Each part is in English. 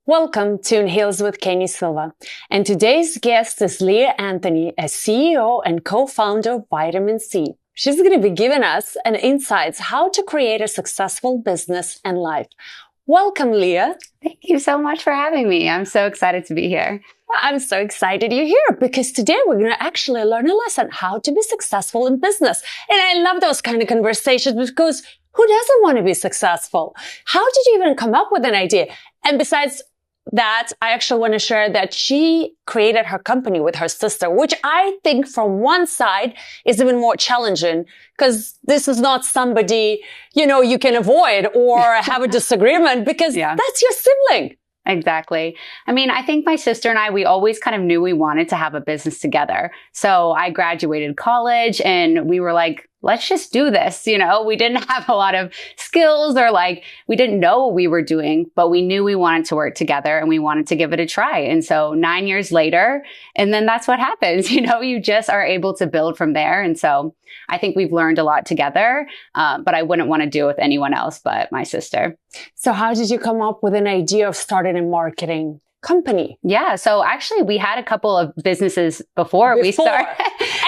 Welcome to In Heels with Keni Silva. And today's guest is Leigha Anthony, a CEO and co-founder of Vitamin C. She's going to be giving us an insights how to create a successful business and life. Welcome, Leigha. Thank you so much for having me. I'm so excited to be here. I'm so excited you're here because today we're going to actually learn a lesson how to be successful in business. And I love those kind of conversations because who doesn't want to be successful? How did you even come up with an idea? And besides that, I actually want to share that she created her company with her sister, which I think from one side is even more challenging because this is not somebody, you can avoid or have a disagreement because that's your sibling. Exactly. I mean, I think my sister and I, we always kind of knew we wanted to have a business together. So I graduated college and we were like, let's just do this. We didn't have a lot of skills or we didn't know what we were doing, but we knew we wanted to work together and we wanted to give it a try. And so 9 years later, and then that's what happens. You just are able to build from there. And so I think we've learned a lot together, but I wouldn't want to do it with anyone else but my sister. So how did you come up with an idea of starting a marketing company? Yeah. So actually we had a couple of businesses before we started.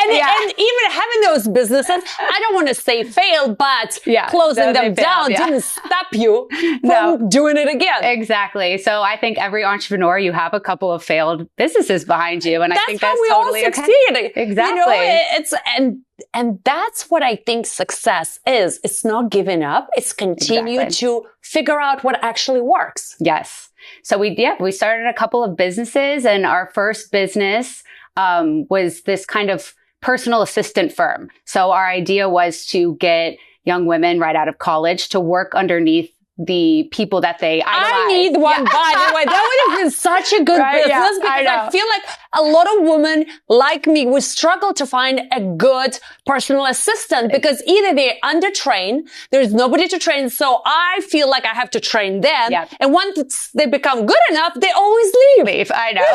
And even having those businesses, I don't want to say failed, but closing them down didn't stop you from doing it again. Exactly. So I think every entrepreneur, you have a couple of failed businesses behind you. And I think that's totally all succeed. Okay. Exactly. And that's what I think success is. It's not giving up. It's continue to figure out what actually works. Yes. So we started a couple of businesses, and our first business was this kind of personal assistant firm. So our idea was to get young women right out of college to work underneath the people that they idolize. I need one, by the way. That would have been such a good business because I feel like a lot of women like me would struggle to find a good personal assistant because either they're undertrained, there's nobody to train. So I feel like I have to train them. Yep. And once they become good enough, they always leave. I know.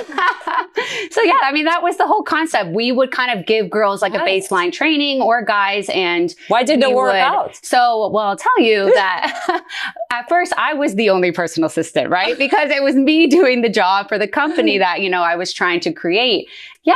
So I mean, that was the whole concept. We would kind of give girls a baseline training or guys. And why did it work out? So, well, I'll tell you that at first, I was the only personal assistant, right? Because it was me doing the job for the company that, I was trying to create.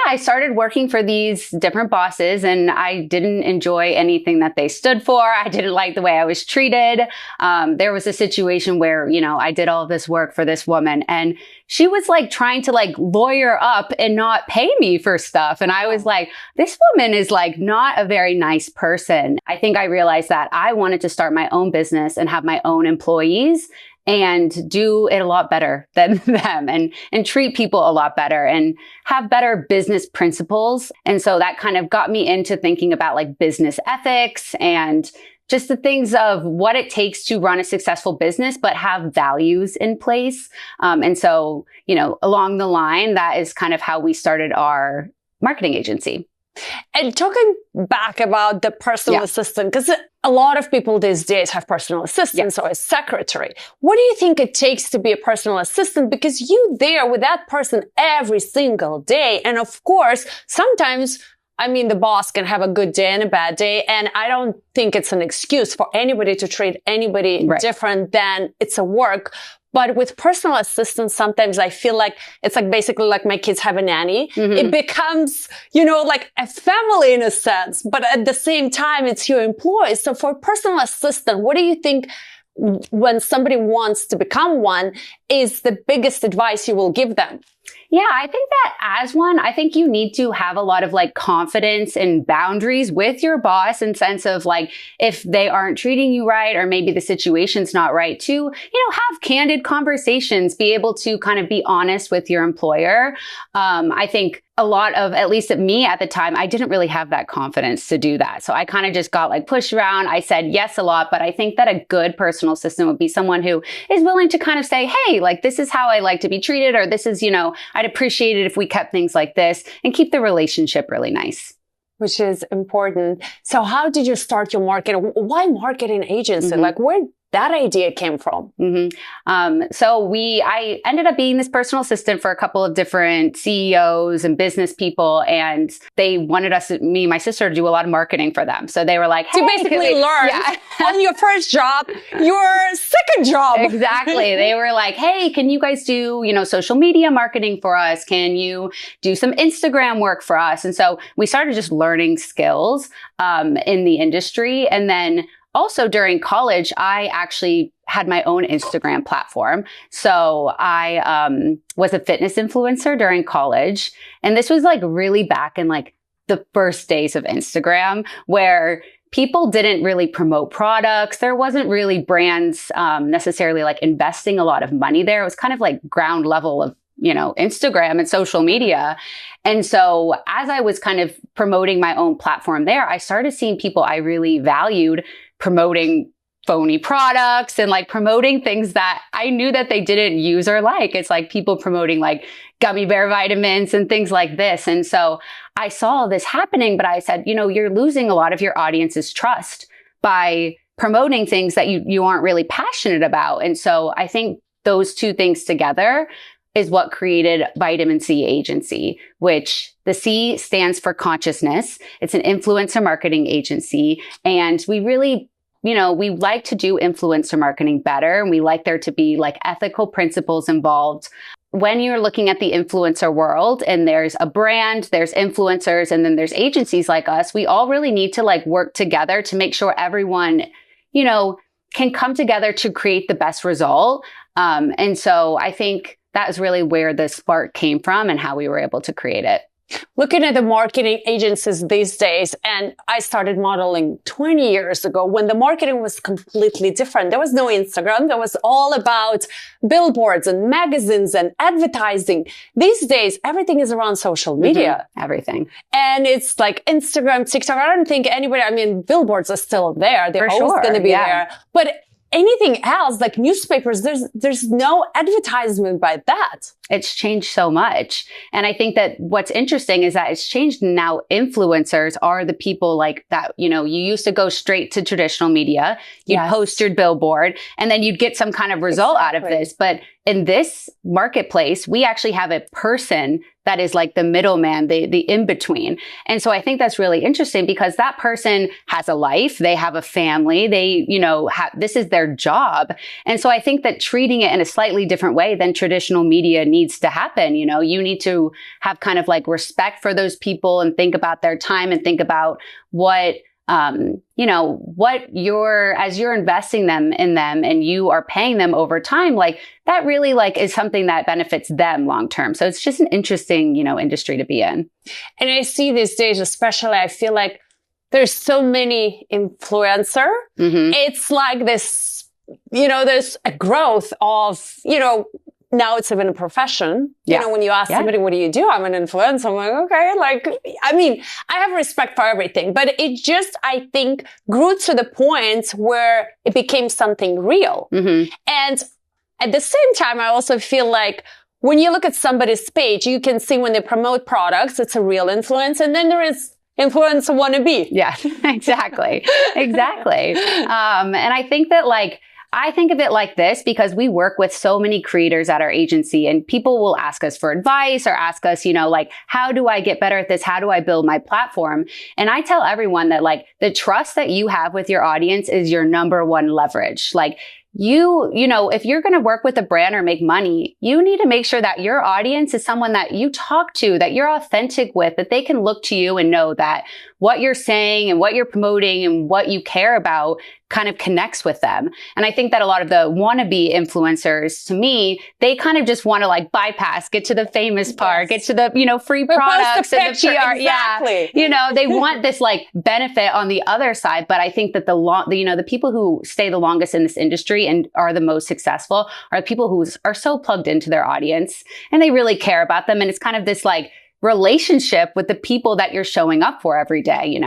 I started working for these different bosses and I didn't enjoy anything that they stood for. I didn't like the way I was treated. There was a situation where, I did all this work for this woman and she was trying to lawyer up and not pay me for stuff. And I was like, this woman is not a very nice person. I think I realized that I wanted to start my own business and have my own employees and do it a lot better than them and treat people a lot better and have better business principles. And so that kind of got me into thinking about business ethics and just the things of what it takes to run a successful business, but have values in place. And so, along the line, that is kind of how we started our marketing agency. And talking back about the personal assistant, because a lot of people these days have personal assistants or a secretary. What do you think it takes to be a personal assistant? Because you're there with that person every single day. And of course, sometimes, the boss can have a good day and a bad day. And I don't think it's an excuse for anybody to treat anybody different than it's a work. But with personal assistants, sometimes I feel like it's basically like my kids have a nanny. Mm-hmm. It becomes, like a family in a sense, but at the same time, it's your employee. So for a personal assistant, what do you think when somebody wants to become one is the biggest advice you will give them? Yeah, I think that as one, I think you need to have a lot of confidence and boundaries with your boss in sense of if they aren't treating you right or maybe the situation's not right to, have candid conversations, be able to kind of be honest with your employer. I think a lot of, at least at me at the time, I didn't really have that confidence to do that. So I kind of just got pushed around. I said yes a lot, but I think that a good personal assistant would be someone who is willing to kind of say, hey, this is how I like to be treated, or this is, I'd appreciate it if we kept things like this and keep the relationship really nice. Which is important. So how did you start your marketing? Why marketing agency? Mm-hmm. Like where that idea came from? Mm-hmm. I ended up being this personal assistant for a couple of different CEOs and business people, and they wanted me and my sister, to do a lot of marketing for them. So they were like, hey, so you basically learned on your first job, your second job. Exactly. They were like, hey, can you guys do, social media marketing for us? Can you do some Instagram work for us? And so we started just learning skills, in the industry. And then also during college, I actually had my own Instagram platform. So I was a fitness influencer during college. And this was like really back in like the first days of Instagram, where people didn't really promote products. There wasn't really brands necessarily like investing a lot of money there. It was kind of like ground level of Instagram and social media. And so as I was kind of promoting my own platform there, I started seeing people I really valued promoting phony products and like promoting things that I knew that they didn't use or like. It's like people promoting like gummy bear vitamins and things like this. And so I saw this happening, but I said, you're losing a lot of your audience's trust by promoting things that you aren't really passionate about. And so I think those two things together is what created Vitamin C Agency, which the C stands for consciousness. It's an influencer marketing agency. And we really, we like to do influencer marketing better. And we like there to be like ethical principles involved. When you're looking at the influencer world and there's a brand, there's influencers, and then there's agencies like us, we all really need to like work together to make sure everyone, can come together to create the best result. And so I think that is really where the spark came from and how we were able to create it. Looking at the marketing agencies these days, and I started modeling 20 years ago when the marketing was completely different. There was no Instagram. There was all about billboards and magazines and advertising. These days, everything is around social media. Mm-hmm. Everything. And it's like Instagram, TikTok. I don't think billboards are still there. They're always going to be there. But anything else, like newspapers, there's no advertisement by that. It's changed so much. And I think that what's interesting is that it's changed now. Influencers are the people like that, you used to go straight to traditional media. You'd post your billboard and then you'd get some kind of result out of this. But in this marketplace, we actually have a person that is like the middleman, the in-between. And so I think that's really interesting because that person has a life, they have a family, they, this is their job. And so I think that treating it in a slightly different way than traditional media needs to happen. You need to have kind of like respect for those people and think about their time and think about what as you're investing in them and you are paying them over time, like that really like is something that benefits them long term. So it's just an interesting, industry to be in. And I see these days, especially, I feel like there's so many influencer. Mm-hmm. It's like this, there's a growth of, now it's even a profession. When you ask somebody, what do you do? I'm an influencer. I'm like, okay. I have respect for everything, but it just, I think, grew to the point where it became something real. Mm-hmm. And at the same time, I also feel like when you look at somebody's page, you can see when they promote products, it's a real influence. And then there is influencer wannabe. Yeah, exactly. Exactly. And I think that I think of it like this because we work with so many creators at our agency and people will ask us for advice or ask us, how do I get better at this? How do I build my platform? And I tell everyone that the trust that you have with your audience is your number one leverage. If you're going to work with a brand or make money, you need to make sure that your audience is someone that you talk to, that you're authentic with, that they can look to you and know that what you're saying and what you're promoting and what you care about kind of connects with them. And I think that a lot of the wannabe influencers, to me, they kind of just want to bypass, get to the famous part, get to the, free products and the PR. Exactly. Yeah. They want this benefit on the other side. But I think that the people who stay the longest in this industry and are the most successful are people who are so plugged into their audience and they really care about them. And it's kind of this relationship with the people that you're showing up for every day.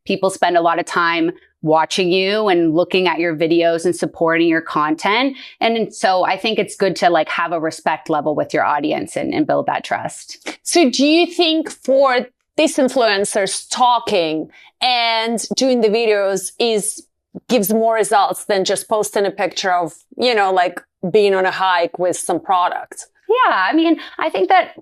People spend a lot of time watching you and looking at your videos and supporting your content. And so I think it's good to have a respect level with your audience and build that trust. So do you think for these influencers talking and doing the videos gives more results than just posting a picture of, like being on a hike with some product? Yeah, I mean, I think that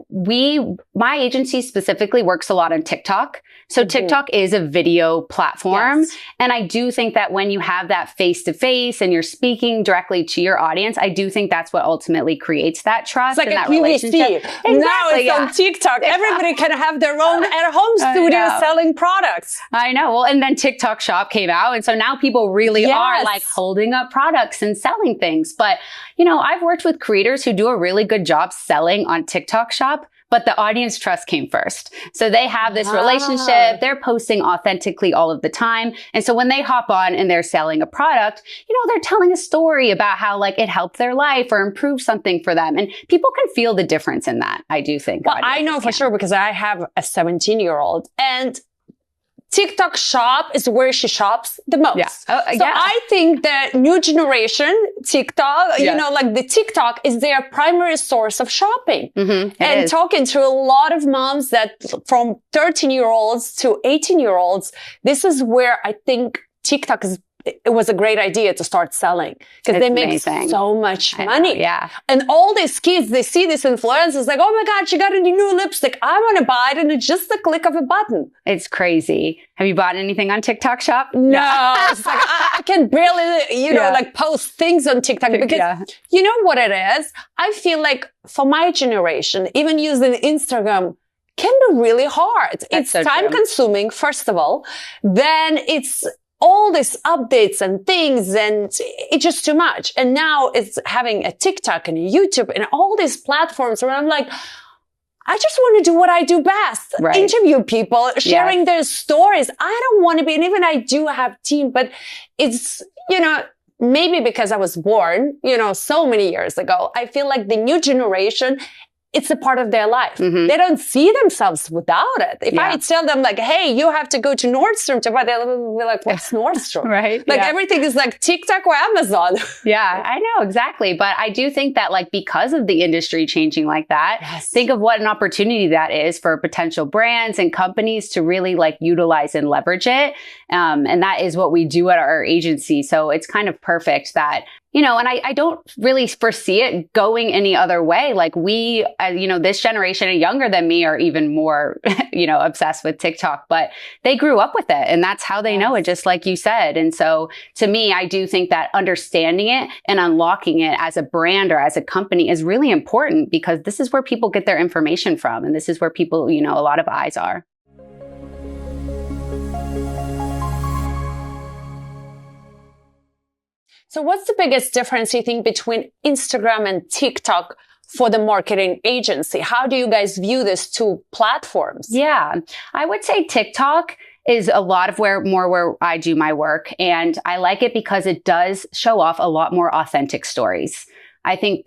my agency specifically works a lot on TikTok. So TikTok is a video platform. Yes. And I do think that when you have that face-to-face and you're speaking directly to your audience, I do think that's what ultimately creates that trust It's like and that a PVC. relationship. Exactly, Now it's on TikTok. Everybody can have their own at-home studio selling products. I know. Well, and then TikTok Shop came out. And so now people really are like holding up products and selling things. But, I've worked with creators who do a really good job selling on TikTok Shop, but the audience trust came first. So they have this relationship. They're posting authentically all of the time. And so when they hop on and they're selling a product, they're telling a story about how like it helped their life or improved something for them. And people can feel the difference in that, I do think. Well, I know for sure because I have a 17-year-old and TikTok Shop is where she shops the most. Yeah. So I think that new generation TikTok, like the TikTok is their primary source of shopping. And talking to a lot of moms that from 13-year-olds to 18-year-olds, this is where I think TikTok it was a great idea to start selling because they make so much money. And all these kids, they see this influencers like, oh my God, she got a new lipstick. I want to buy it. And it's just the click of a button. It's crazy. Have you bought anything on TikTok Shop? No. It's like, I can barely, like post things on TikTok because you know what it is? I feel like for my generation, even using Instagram can be really hard. It's so time consuming, first of all. Then it's all these updates and things, and it's just too much. And now it's having a TikTok and a YouTube and all these platforms where I'm like, I just want to do what I do best. Interview people, sharing their stories. I don't want to be, and even I do have team, but it's, maybe because I was born, so many years ago, I feel like the new generation, it's a part of their life. They don't see themselves without it. If I tell them like, hey, you have to go to Nordstrom to buy, they'll be like, what's Nordstrom? Like everything is like TikTok or Amazon. I know, exactly. But I do think that like, because of the industry changing like that, think of what an opportunity that is for potential brands and companies to really like utilize and leverage it. And that is what we do at our agency. So it's kind of perfect that, and I don't really foresee it going any other way. Like we, this generation and younger than me are even more, obsessed with TikTok, but they grew up with it and that's how they know it, just like you said. And so to me, I do think that understanding it and unlocking it as a brand or as a company is really important because this is where people get their information from. And this is where people, a lot of eyes are. So what's the biggest difference you think between Instagram and TikTok for the marketing agency? How do you guys view these two platforms? Yeah, I would say TikTok is a lot of where I do my work. And I like it because it does show off a lot more authentic stories. I think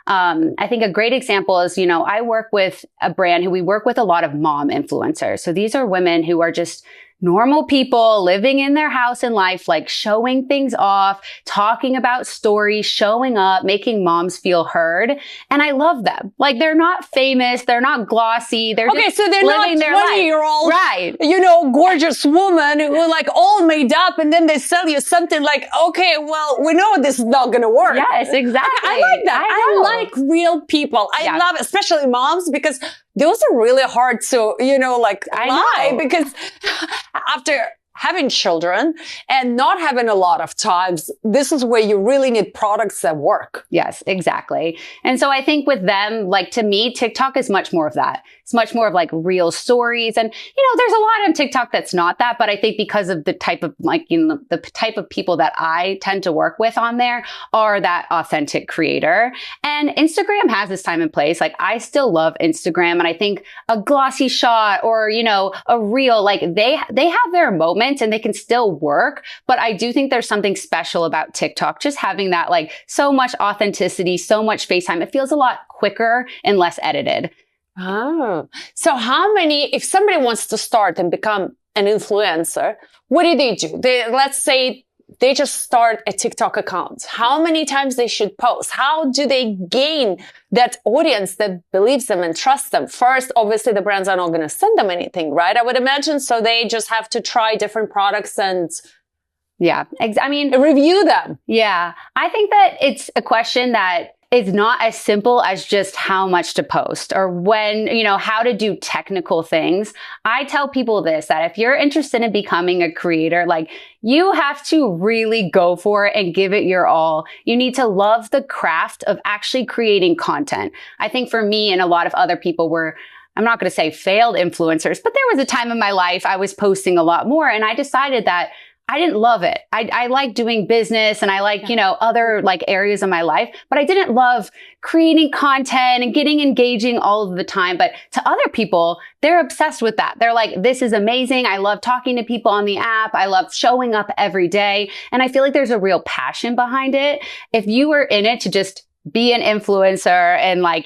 I think a great example is, I work with a brand who we work with a lot of mom influencers. So these are women who are just normal people living in their house and life, like showing things off, talking about stories, showing up, making moms feel heard. And I love them. Like they're not famous. They're not glossy. They're just so they're living not their life. 20-year-old, gorgeous woman who like all made up and then they sell you something like, okay, well, we know this is not going to work. Yes, exactly. I like that. I like real people. I love, especially moms, because those are really hard to, lie because after having children and not having a lot of times, this is where you really need products that work. Yes, exactly. And so I think with them, like to me, TikTok is much more of that. It's much more of like real stories. And, there's a lot on TikTok that's not that, but I think because of the type of the type of people that I tend to work with on there are that authentic creator. And Instagram has this time and place. Like I still love Instagram. And I think a glossy shot or, a reel, like they have their moments and they can still work. But I do think there's something special about TikTok, just having that like so much authenticity, so much face time. It feels a lot quicker and less edited. Oh, so if somebody wants to start and become an influencer, what do? Let's say they just start a TikTok account, how many times they should post? How do they gain that audience that believes them and trusts them? First, obviously, the brands are not going to send them anything, right? I would imagine. So they just have to try different products and I mean, review them. Yeah. I think that it's a question that is not as simple as just how much to post or when, how to do technical things. I tell people this, that if you're interested in becoming a creator, like you have to really go for it and give it your all. You need to love the craft of actually creating content. I think for me and a lot of other people I'm not going to say failed influencers, but there was a time in my life I was posting a lot more and I decided that I didn't love it. I like doing business and I like, other like areas of my life, but I didn't love creating content and getting engaging all of the time. But to other people, they're obsessed with that. They're like, this is amazing. I love talking to people on the app. I love showing up every day. And I feel like there's a real passion behind it. If you were in it to just be an influencer and like,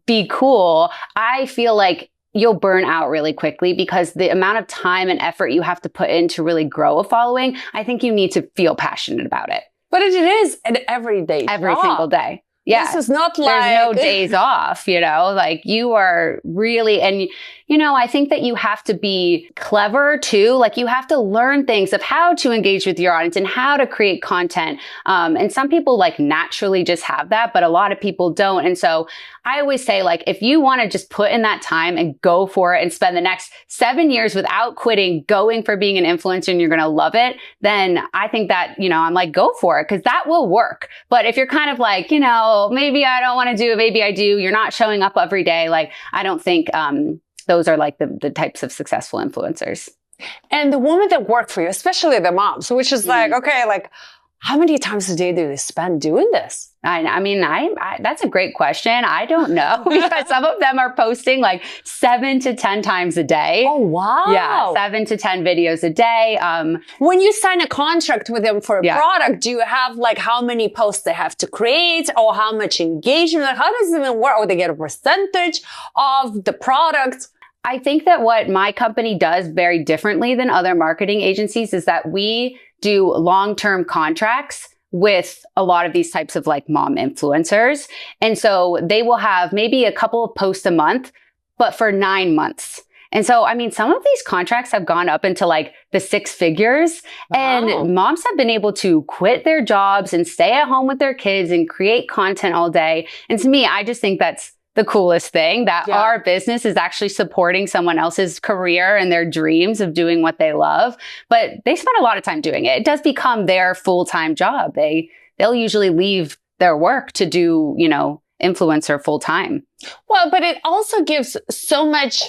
be cool, I feel like you'll burn out really quickly because the amount of time and effort you have to put in to really grow a following, I think you need to feel passionate about it. But it is an everyday Every job. single day. Yeah. This is not like... There's no days off, like you are really, and I think that you have to be clever too. Like you have to learn things of how to engage with your audience and how to create content. And some people like naturally just have that, but a lot of people don't. And so I always say like, if you want to just put in that time and go for it and spend the next 7 years without quitting, going for being an influencer and you're going to love it, then I think that, I'm like, go for it because that will work. But if you're kind of like, maybe I don't want to do it, maybe I do, you're not showing up every day. Like, I don't think, those are like the types of successful influencers. And the women that work for you, especially the moms, which is like, okay, like how many times a day do they spend doing this? I mean, that's a great question. I don't know because some of them are posting like 7 to 10 times a day. Oh, wow. Yeah. 7 to 10 videos a day. When you sign a contract with them for a product, do you have like how many posts they have to create or how much engagement? Like, how does it even work? Or they get a percentage of the product? I think that what my company does very differently than other marketing agencies is that we do long-term contracts with a lot of these types of like mom influencers. And so they will have maybe a couple of posts a month, but for 9 months. And so, I mean, some of these contracts have gone up into like the 6 figures. Wow. And moms have been able to quit their jobs and stay at home with their kids and create content all day. And to me, I just think that's the coolest thing, that our business is actually supporting someone else's career and their dreams of doing what they love. But they spend a lot of time doing it. It does become their full-time job. They'll usually leave their work to do, influencer full-time. Well, but it also gives so much,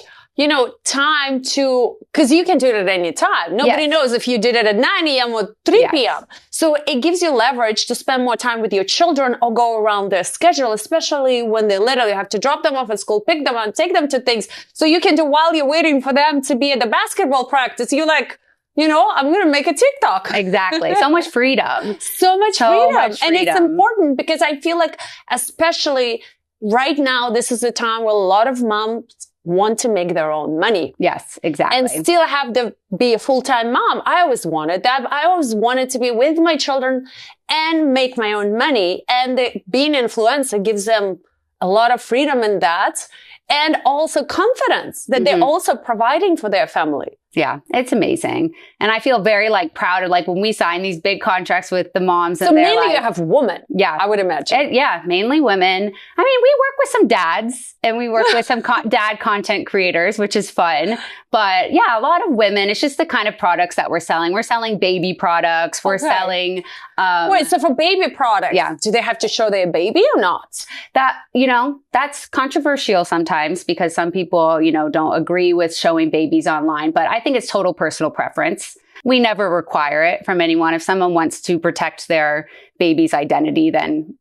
time to, because you can do it at any time. Nobody knows if you did it at 9 a.m. or 3 p.m. So it gives you leverage to spend more time with your children or go around their schedule, especially when they literally have to drop them off at school, pick them up, take them to things. So you can do while you're waiting for them to be at the basketball practice. You're like, I'm going to make a TikTok. Exactly. So much freedom. So much freedom. And it's important because I feel like, especially right now, this is a time where a lot of moms want to make their own money. Yes, exactly. And still have to be a full-time mom. I always wanted that. I always wanted to be with my children and make my own money. And being an influencer gives them a lot of freedom in that. And also confidence that they're also providing for their family. Yeah, it's amazing. And I feel very proud of when we sign these big contracts with the moms. So mainly you have women. Yeah. I would imagine. Mainly women. I mean, we work with some dads and we work with some dad content creators, which is fun. But yeah, a lot of women. It's just the kind of products that we're selling. We're selling baby products. We're selling. Wait, so for baby products, do they have to show their baby or not? That's controversial sometimes because some people, don't agree with showing babies online. But I think it's total personal preference. We never require it from anyone. If someone wants to protect their baby's identity, then,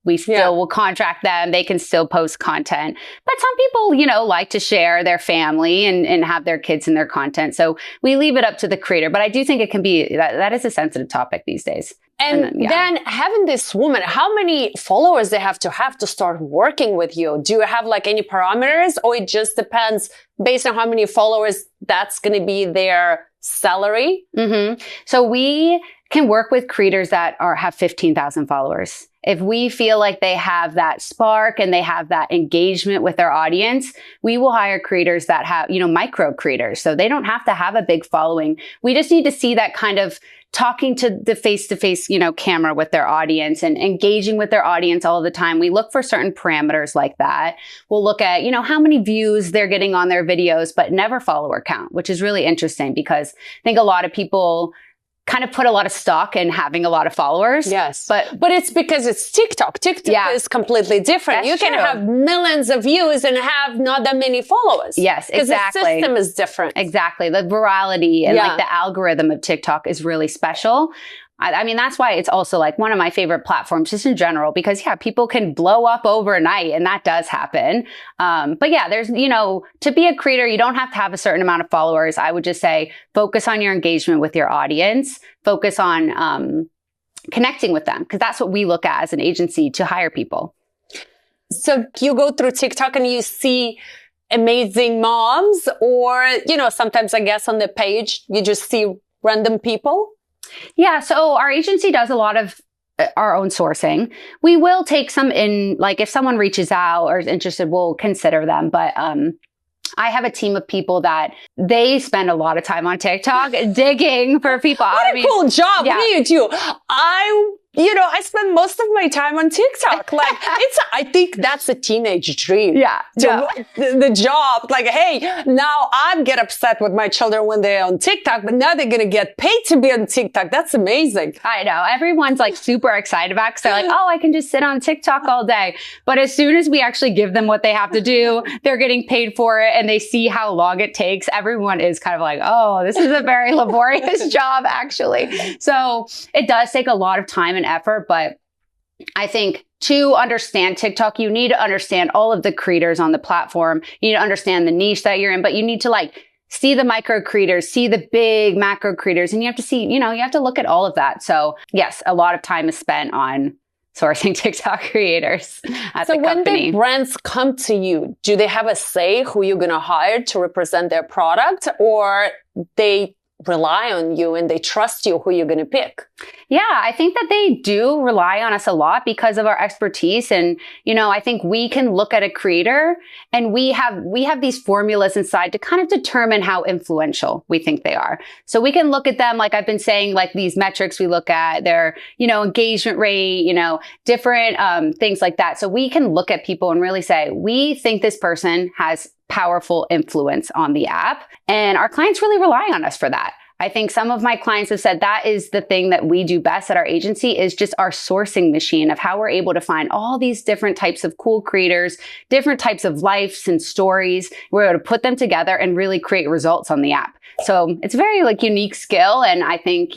we still will contract them. They can still post content. But some people, like to share their family and have their kids in their content. So we leave it up to the creator. But I do think it can be, that is a sensitive topic these days. And then having this woman, how many followers they have to start working with you? Do you have any parameters, or it just depends based on how many followers that's going to be their salary? So we can work with creators that have 15,000 followers. If we feel like they have that spark and they have that engagement with their audience, we will hire creators that have, micro creators. So they don't have to have a big following. We just need to see that kind of talking to the face-to-face, camera with their audience and engaging with their audience all the time. We look for certain parameters like that. We'll look at, how many views they're getting on their videos, but never follower count, which is really interesting because I think a lot of people kind of put a lot of stock in having a lot of followers. Yes. But it's because it's TikTok. TikTok is completely different. That's you can have millions of views and have not that many followers. Yes, exactly. Because the system is different. Exactly. The virality and like the algorithm of TikTok is really special. I mean, that's why it's also like one of my favorite platforms just in general, because people can blow up overnight and that does happen. But yeah, there's, to be a creator, you don't have to have a certain amount of followers. I would just say focus on your engagement with your audience, focus on connecting with them, because that's what we look at as an agency to hire people. So you go through TikTok and you see amazing moms, or, sometimes I guess on the page, you just see random people. Yeah. So our agency does a lot of our own sourcing. We will take some in, like if someone reaches out or is interested, we'll consider them. But I have a team of people that they spend a lot of time on TikTok digging for people. What a cool job. Yeah. What do you do? I spend most of my time on TikTok. Like I think that's a teenage dream. Yeah. The job, like, hey, now I get upset with my children when they're on TikTok, but now they're going to get paid to be on TikTok. That's amazing. I know. Everyone's like super excited about it because they're like, oh, I can just sit on TikTok all day. But as soon as we actually give them what they have to do, they're getting paid for it and they see how long it takes. Everyone is kind of like, oh, this is a very laborious job, actually. So it does take a lot of time and effort, but I think to understand TikTok, you need to understand all of the creators on the platform. You need to understand the niche that you're in, but you need to see the micro creators, see the big macro creators, and you have to see, you have to look at all of that. So yes, a lot of time is spent on sourcing TikTok creators at the company. So when the brands come to you, do they have a say who you're going to hire to represent their product, or they rely on you and they trust you who you're going to pick? Yeah, I think that they do rely on us a lot because of our expertise. And, I think we can look at a creator and we have these formulas inside to kind of determine how influential we think they are. So we can look at them, like I've been saying, like these metrics we look at, their, engagement rate, different things like that. So we can look at people and really say, we think this person has powerful influence on the app. And our clients really rely on us for that. I think some of my clients have said that is the thing that we do best at our agency is just our sourcing machine of how we're able to find all these different types of cool creators, different types of lives and stories. We're able to put them together and really create results on the app. So it's a very unique skill. And I think,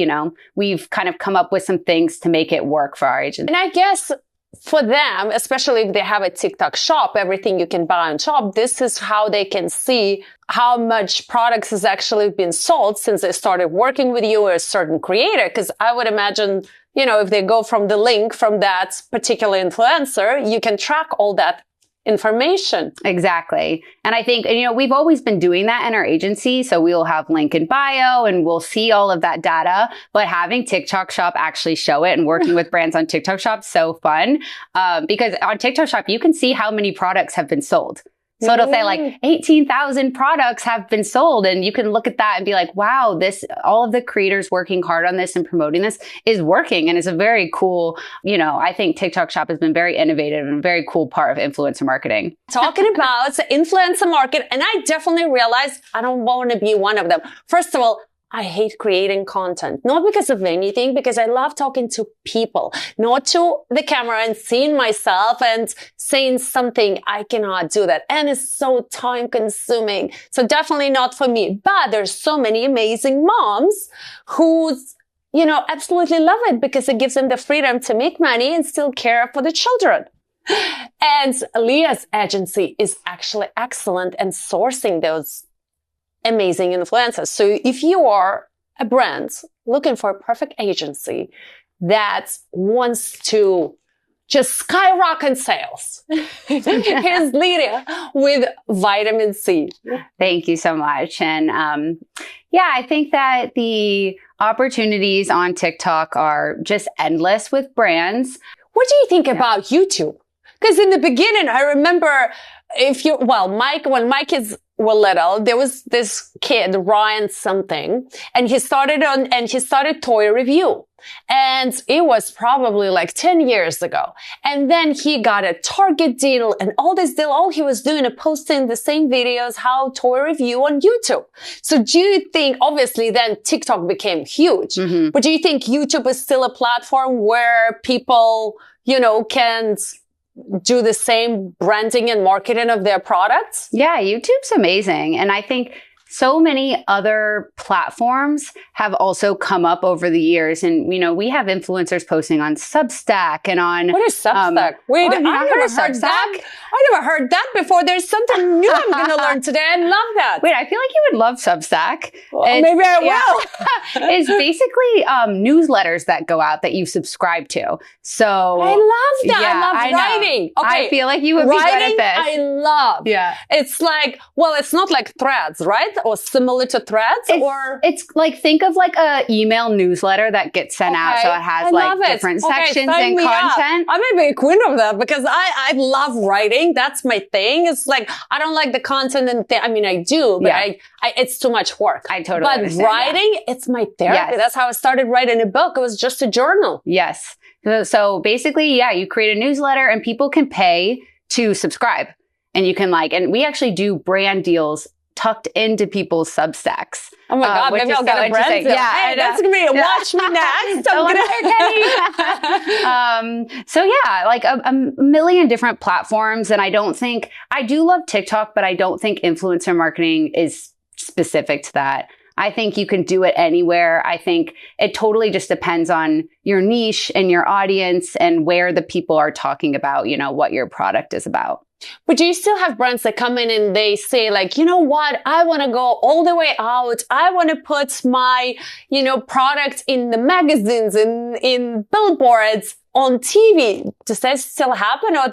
we've kind of come up with some things to make it work for our agency. And I guess for them, especially if they have a TikTok shop, everything you can buy on shop, this is how they can see how much products has actually been sold since they started working with you or a certain creator. Because I would imagine, if they go from the link from that particular influencer, you can track all that information. Exactly. And I think, we've always been doing that in our agency. So we'll have link in bio and we'll see all of that data, but having TikTok Shop actually show it and working with brands on TikTok Shop, so fun. Because on TikTok Shop, you can see how many products have been sold. So it'll say 18,000 products have been sold. And you can look at that and be like, wow, all of the creators working hard on this and promoting this is working. And it's a very cool, I think TikTok Shop has been very innovative and a very cool part of influencer marketing. Talking about influencer market, and I definitely realized I don't want to be one of them. First of all, I hate creating content, not because of anything, because I love talking to people, not to the camera and seeing myself and saying something. I cannot do that. And it's so time consuming. So definitely not for me. But there's so many amazing moms who, absolutely love it because it gives them the freedom to make money and still care for the children. And Leigha's agency is actually excellent in sourcing those amazing influencers. So if you are a brand looking for a perfect agency that wants to just skyrocket sales. Here's Leigha with vitamin C. Thank you so much. And I think that the opportunities on TikTok are just endless with brands. What do you think about YouTube? Because in the beginning, I remember when my kids were little, there was this kid, Ryan something, and he started toy review. And it was probably like 10 years ago. And then he got a Target deal and all this deal. All he was doing is posting the same videos, how toy review on YouTube. So do you think, obviously then TikTok became huge, but do you think YouTube is still a platform where people, can do the same branding and marketing of their products? Yeah, YouTube's amazing. And I think so many other platforms have also come up over the years. And, we have influencers posting on Substack and on... What is Substack? Wait, I never heard that. I never heard that before. There's something new I'm going to learn today. I love that. Wait, I feel like you would love Substack. Well, maybe I will. It's basically newsletters that go out that you subscribe to. So I love that. I love writing. Okay. I feel like you would be good at this. I love. Yeah. It's like, it's not like Threads, right? Or similar to Threads? It's like, think of like a email newsletter that gets sent out. So it has different sections and content. I may be a queen of that because I love writing. That's my thing. It's like, I don't like the content I do, but it's too much work. I totally understand. But writing, it's my therapy. Yes. That's how I started writing a book. It was just a journal. Yes. So basically, you create a newsletter and people can pay to subscribe. And you can and we actually do brand deals tucked into people's Substacks. Oh my God, maybe I'll get a brand deal. Yeah, hey, that's going to be watch me next. A million different platforms. And I do love TikTok, but I don't think influencer marketing is specific to that. I think you can do it anywhere. I think it totally just depends on your niche and your audience and where the people are talking about, what your product is about. But do you still have brands that come in and they say you know what? I want to go all the way out. I want to put my, product in the magazines and in billboards on TV. Does that still happen? Or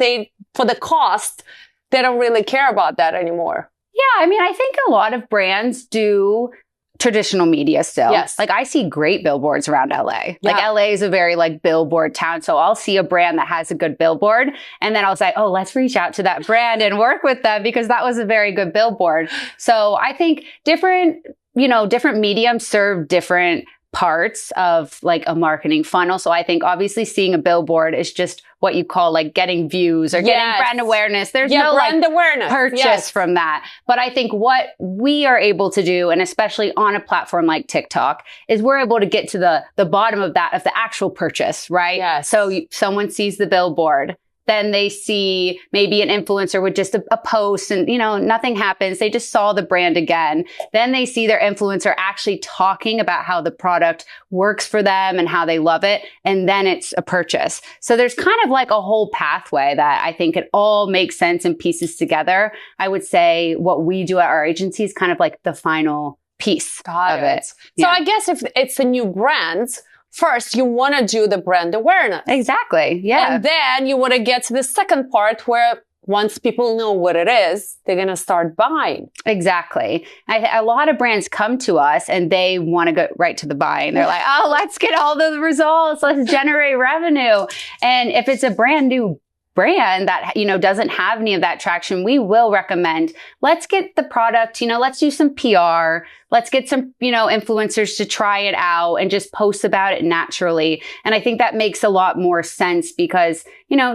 for the cost, they don't really care about that anymore? Yeah. I think a lot of brands do traditional media still. Yes. I see great billboards around LA. LA is a very billboard town. So I'll see a brand that has a good billboard and then I'll say, oh, let's reach out to that brand and work with them because that was a very good billboard. So I think different mediums serve different parts of a marketing funnel. So I think obviously seeing a billboard is just what you call getting views or getting brand awarness. There's no brand awareness purchase from that. But I think what we are able to do, and especially on a platform like TikTok, is we're able to get to the bottom of that, of the actual purchase, right? Yes. So someone sees the billboard. Then they see maybe an influencer with just a post and, nothing happens. They just saw the brand again. Then they see their influencer actually talking about how the product works for them and how they love it. And then it's a purchase. So there's kind of a whole pathway that I think it all makes sense and pieces together. I would say what we do at our agency is kind of the final piece of it. So I guess if it's a new brand, first, you want to do the brand awareness. Exactly. Yeah. And then you want to get to the second part where once people know what it is, they're going to start buying. Exactly. A lot of brands come to us and they want to go right to the buying. They're like, oh, let's get all the results. Let's generate revenue. And if it's a brand new brand that, doesn't have any of that traction, we will recommend, let's get the product, let's do some PR. Let's get some, influencers to try it out and just post about it naturally. And I think that makes a lot more sense because,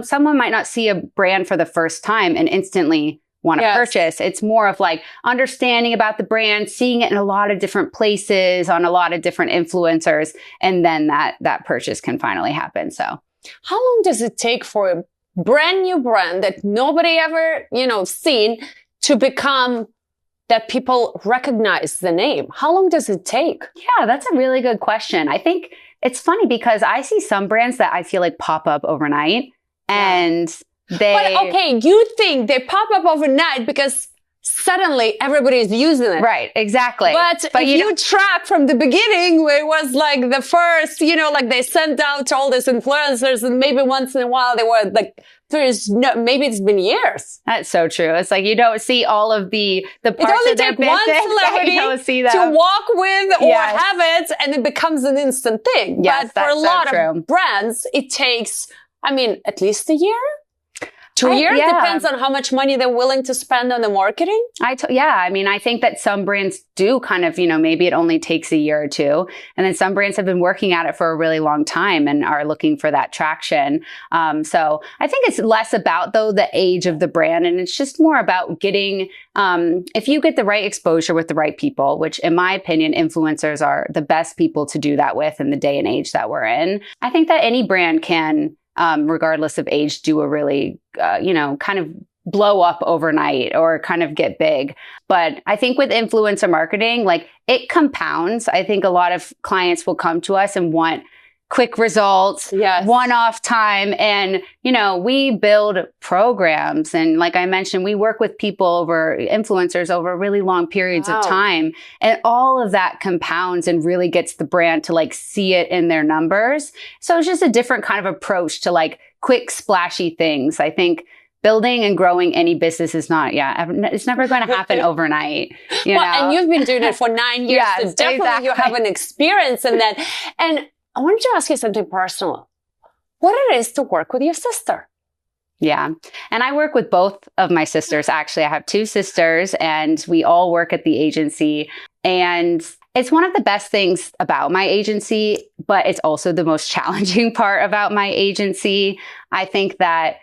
someone might not see a brand for the first time and instantly want to purchase. It's more of understanding about the brand, seeing it in a lot of different places on a lot of different influencers. And then that purchase can finally happen. So how long does it take for a brand new brand that nobody ever, seen to become that people recognize the name? How long does it take? Yeah, that's a really good question. I think it's funny because I see some brands that I feel pop up overnight and But okay, you think they pop up overnight because suddenly everybody's using it. Right, exactly. But if you track from the beginning where it was like the first, like they sent out all these influencers and maybe once in a while they were like, maybe it's been years. That's so true. It's like you don't see all of the parts of their business. It only takes one celebrity to walk with or have it, and it becomes an instant thing. Yes, but for a lot of brands, it takes, at least a year. 2 years? Depends on how much money they're willing to spend on the marketing. I think that some brands do kind of, maybe it only takes a year or two. And then some brands have been working at it for a really long time and are looking for that traction. So I think it's less about, though, the age of the brand. And it's just more about getting, if you get the right exposure with the right people, which in my opinion, influencers are the best people to do that with in the day and age that we're in. I think that any brand can, regardless of age, do a really, kind of blow up overnight or kind of get big. But I think with influencer marketing, like it compounds. I think a lot of clients will come to us and want quick results, one-off time. And, we build programs. And like I mentioned, we work with influencers over really long periods of time. And all of that compounds and really gets the brand to like see it in their numbers. So it's just a different kind of approach to like quick, splashy things. I think building and growing any business is not, it's never going to happen overnight. And you've been doing it for 9 years. Yes, so definitely you have an experience in that. And I wanted to ask you something personal. What it is to work with your sister? Yeah. And I work with both of my sisters. Actually, I have 2 sisters and we all work at the agency. And it's one of the best things about my agency, but it's also the most challenging part about my agency. I think that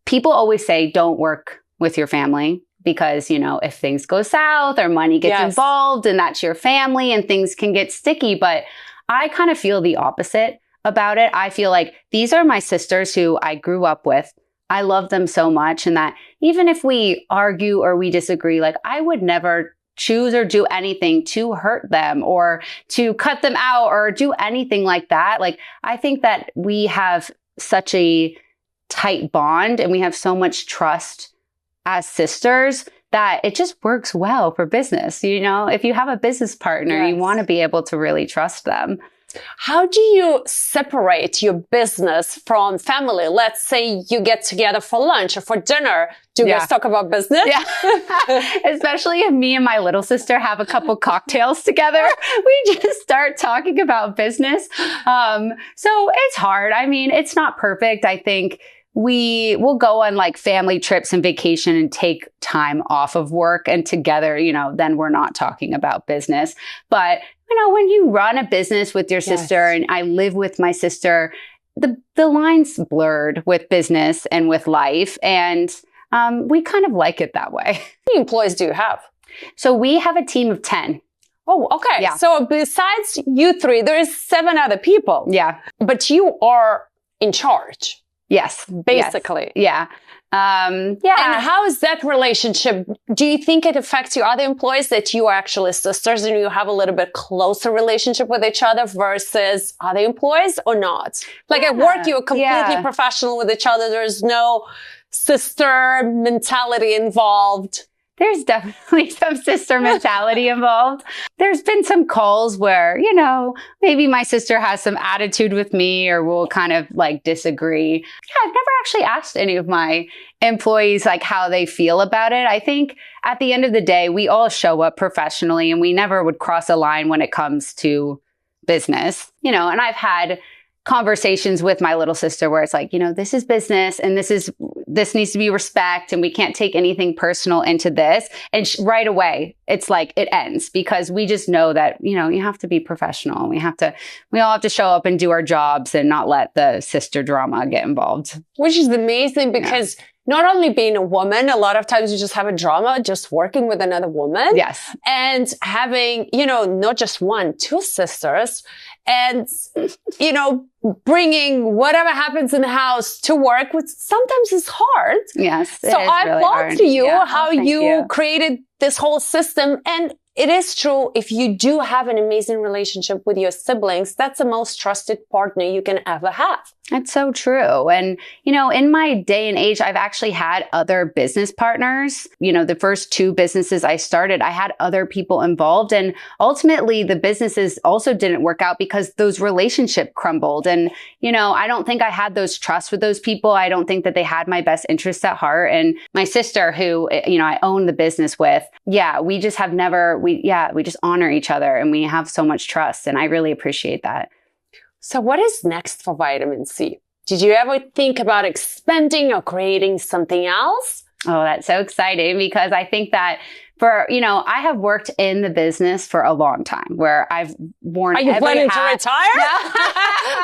people always say, don't work with your family because, if things go south or money gets involved and that's your family and things can get sticky. But I kind of feel the opposite about it. I feel like these are my sisters who I grew up with. I love them so much. And that even if we argue or we disagree, like I would never choose or do anything to hurt them or to cut them out or do anything like that. Like I think that we have such a tight bond and we have so much trust as sisters that it just works well for business. If you have a business partner, you want to be able to really trust them. How do you separate your business from family? Let's say you get together for lunch or for dinner. Do you guys talk about business? Yeah. Especially if me and my little sister have a couple cocktails together, we just start talking about business. So it's hard. It's not perfect. I think we will go on like family trips and vacation and take time off of work and together, then we're not talking about business. But, when you run a business with your sister and I live with my sister, the line's blurred with business and with life. And we kind of like it that way. How many employees do you have? So we have a team of 10. Oh, okay. Yeah. So besides you 3, there is 7 other people. Yeah. But you are in charge. Yes. Basically. Yes. And how is that relationship? Do you think it affects your other employees that you are actually sisters and you have a little bit closer relationship with each other versus other employees or not? Like at work, you're completely professional with each other. There's no sister mentality involved. There's definitely some sister mentality involved. There's been some calls where, maybe my sister has some attitude with me or we'll kind of like disagree. Yeah, I've never actually asked any of my employees like how they feel about it. I think at the end of the day, we all show up professionally and we never would cross a line when it comes to business, and I've had conversations with my little sister where it's like, this is business and this needs to be respect and we can't take anything personal into this. And right away, it's like it ends because we just know that, you have to be professional. We all have to show up and do our jobs and not let the sister drama get involved. Which is amazing because not only being a woman, a lot of times you just have a drama just working with another woman. Yes. And having, not just 1, 2 sisters and, bringing whatever happens in the house to work, which sometimes is hard. Yes. So I applaud to you how you created this whole system. And it is true. If you do have an amazing relationship with your siblings, that's the most trusted partner you can ever have. That's so true. And, in my day and age, I've actually had other business partners. The first 2 businesses I started, I had other people involved. And ultimately, the businesses also didn't work out because those relationships crumbled. And, I don't think I had those trust with those people. I don't think that they had my best interests at heart. And my sister, who, I own the business with, we just have never, we just honor each other and we have so much trust. And I really appreciate that. So what is next for Vitamin C? Did you ever think about expanding or creating something else? Oh, that's so exciting because I think that I have worked in the business for a long time where I've worn every hat. Are you planning to retire?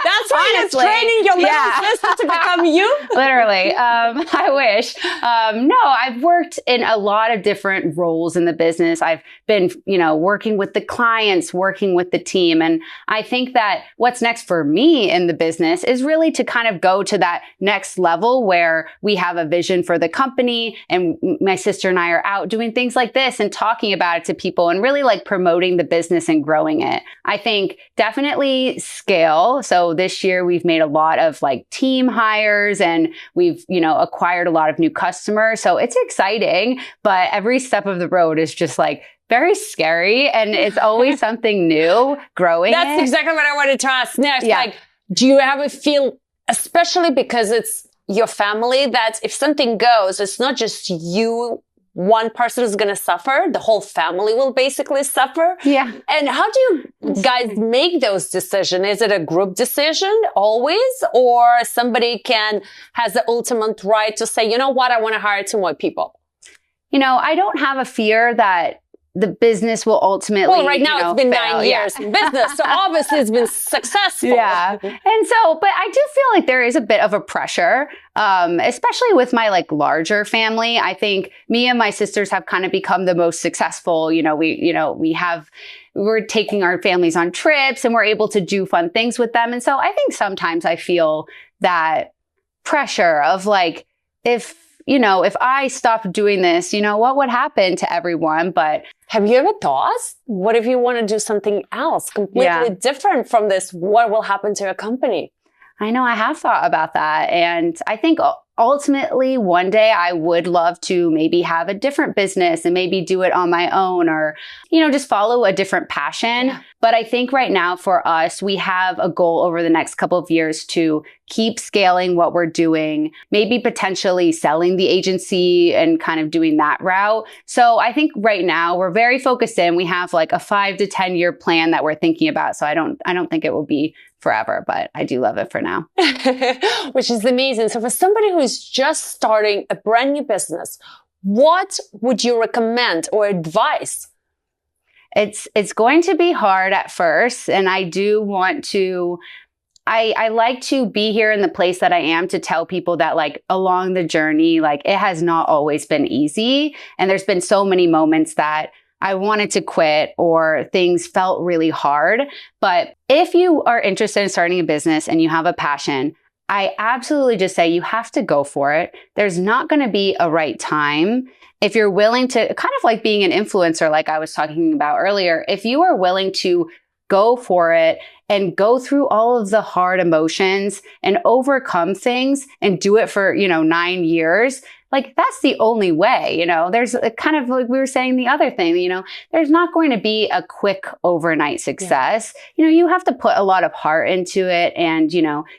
That's why you're training your little sister to become you? Literally. I wish. No, I've worked in a lot of different roles in the business. I've been, working with the clients, working with the team. And I think that what's next for me in the business is really to kind of go to that next level where we have a vision for the company and my sister and I are out doing things like this and talking about it to people and really like promoting the business and growing it. I think definitely scale. So this year we've made a lot of like team hires and we've, acquired a lot of new customers. So it's exciting, but every step of the road is just like very scary and it's always something new growing. That's exactly what I wanted to ask next. Yeah. Like, do you ever feel, especially because it's your family, that if something goes, it's not just you, one person is going to suffer, the whole family will basically suffer. Yeah. And how do you guys make those decisions? Is it a group decision always? Or somebody has the ultimate right to say, you know what, I want to hire 2 more people? I don't have a fear that the business will ultimately, well, right now it's been fail. 9 years in business. So obviously it's been successful. Yeah. And so, but I do feel like there is a bit of a pressure, especially with my like larger family. I think me and my sisters have kind of become the most successful. We're taking our families on trips and we're able to do fun things with them. And so I think sometimes I feel that pressure of like, if I stopped doing this, what would happen to everyone? But have you ever thought, what if you want to do something else completely different from this? What will happen to your company? I know I have thought about that. And I think ultimately one day I would love to maybe have a different business and maybe do it on my own or, just follow a different passion. Yeah. But I think right now for us, we have a goal over the next couple of years to keep scaling what we're doing, maybe potentially selling the agency and kind of doing that route. So I think right now we're very focused in. We have like a 5 to 10 year plan that we're thinking about. So I don't think it will be forever, but I do love it for now. Which is amazing. So for somebody who's just starting a brand new business, what would you recommend or advise? It's going to be hard at first. And I do want to, I like to be here in the place that I am to tell people that like along the journey, like it has not always been easy. And there's been so many moments that I wanted to quit or things felt really hard. But if you are interested in starting a business and you have a passion, I absolutely just say you have to go for it. There's not going to be a right time. If you're willing to, kind of like being an influencer, like I was talking about earlier, if you are willing to go for it and go through all of the hard emotions and overcome things and do it for, 9 years, like that's the only way, there's a kind of like we were saying the other thing, there's not going to be a quick overnight success. Yeah. You have to put a lot of heart into it and,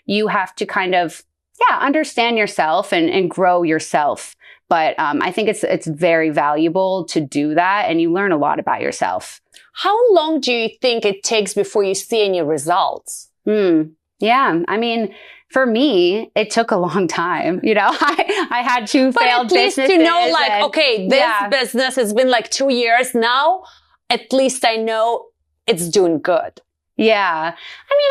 you have to kind of, understand yourself and grow yourself. But I think it's very valuable to do that and you learn a lot about yourself. How long do you think it takes before you see any results? Yeah. I mean, for me, it took a long time. I had 2 failed businesses. But at least to know like, okay, this business has been like 2 years now. At least I know it's doing good. Yeah. I mean,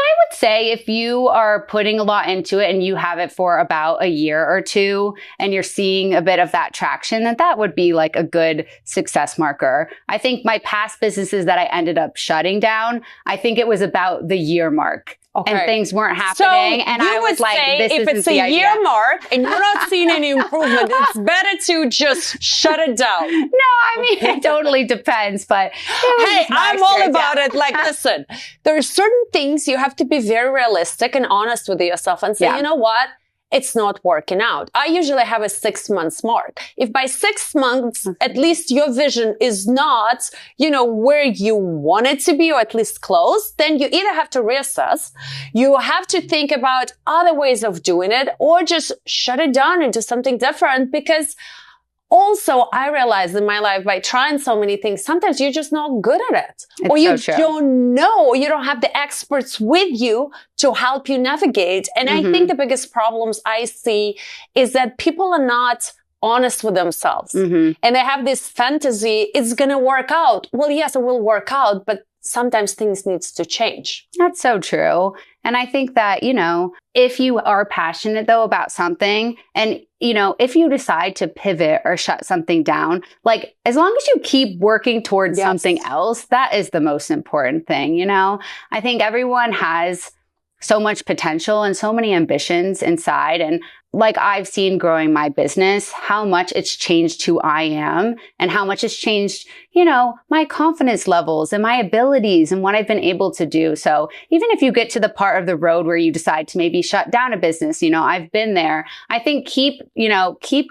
I would say if you are putting a lot into it and you have it for about a year or 2 and you're seeing a bit of that traction, that would be like a good success marker. I think my past businesses that I ended up shutting down, I think it was about the year mark. Okay. and things weren't So happening. And you I was would like, say this if isn't it's the a idea. year mark and you're not seeing any improvement, it's better to just shut it down. No, I mean, it totally depends, but it was Hey, just nice I'm all to- about it. Like, listen, there are certain things you have to be very realistic and honest with yourself and say, Yeah. you know what? It's not working out. I usually have a 6 months mark. If by 6 months, at least your vision is not, where you want it to be, or at least close, then you either have to reassess, you have to think about other ways of doing it, or just shut it down and do something different. Because also, I realized in my life by trying so many things, sometimes you're just not good at it. It's or you so true. don't know, or you don't have the experts with you to help you navigate. And I think the biggest problems I see is that people are not honest with themselves. And they have this fantasy, it's going to work out. Well, yes, it will work out, but sometimes things needs to change. That's so true. And I think that, if you are passionate though about something, and, if you decide to pivot or shut something down, like as long as you keep working towards something else, that is the most important thing. I think everyone has so much potential and so many ambitions inside. And like I've seen growing my business, how much it's changed who I am and how much it's changed, my confidence levels and my abilities and what I've been able to do. So even if you get to the part of the road where you decide to maybe shut down a business, I've been there. I think keep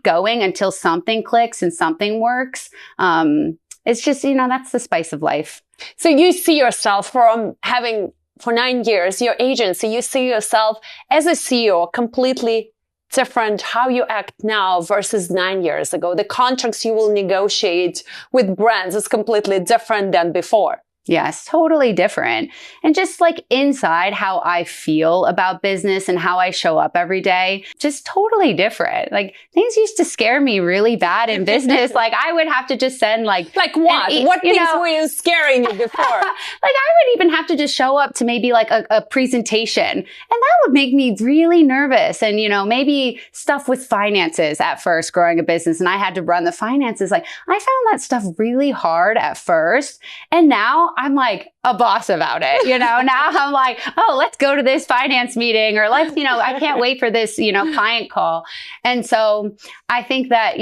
going until something clicks and something works. It's just, that's the spice of life. So you see yourself from having for 9 years, your agency, you see yourself as a CEO completely different how you act now versus 9 years ago. The contracts you will negotiate with brands is completely different than before. Yes, totally different. And just like inside how I feel about business and how I show up every day, just totally different. Like things used to scare me really bad in business. Like I would have to just send Like what? What things were you scaring you before? Like I would even have to just show up to maybe like a presentation, and that would make me really nervous. And, maybe stuff with finances at first, growing a business, and I had to run the finances. Like I found that stuff really hard at first. And now I'm like a boss about it. Now I'm like, oh, let's go to this finance meeting, or let's, I can't wait for this, client call. And so I think that,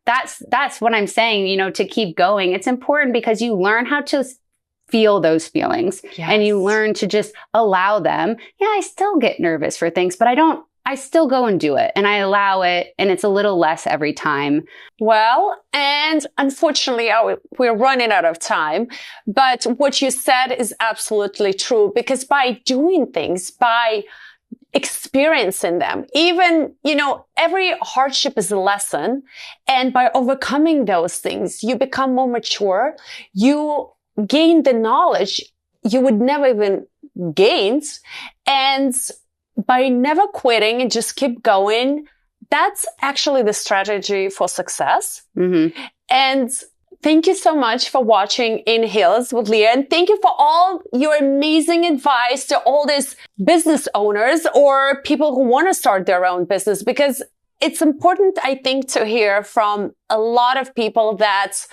that's what I'm saying, to keep going. It's important because you learn how to feel those feelings and you learn to just allow them. Yeah, I still get nervous for things, but I still go and do it and I allow it, and it's a little less every time. Well, and unfortunately, we're running out of time. But what you said is absolutely true, because by doing things, by experiencing them, even, every hardship is a lesson. And by overcoming those things, you become more mature. You gain the knowledge you would never even gain. And by never quitting and just keep going, that's actually the strategy for success. And thank you so much for watching In Heels with Leigha. And thank you for all your amazing advice to all these business owners or people who want to start their own business, because it's important, I think, to hear from a lot of people that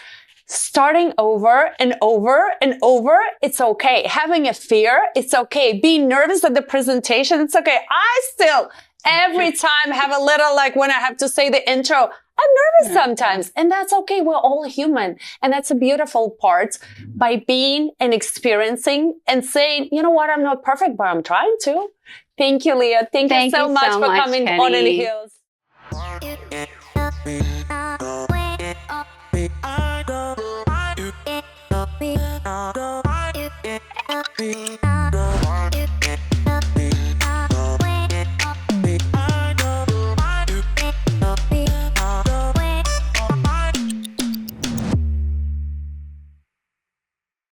starting over and over and over, it's okay. Having a fear, it's okay. Being nervous at the presentation, it's okay. I still, every time, have a little, like when I have to say the intro, I'm nervous sometimes. And that's okay. We're all human. And that's a beautiful part, by being and experiencing and saying, you know what, I'm not perfect, but I'm trying to. Thank you, Leigha. Thank you so much for coming Keni. on In Heels. I go,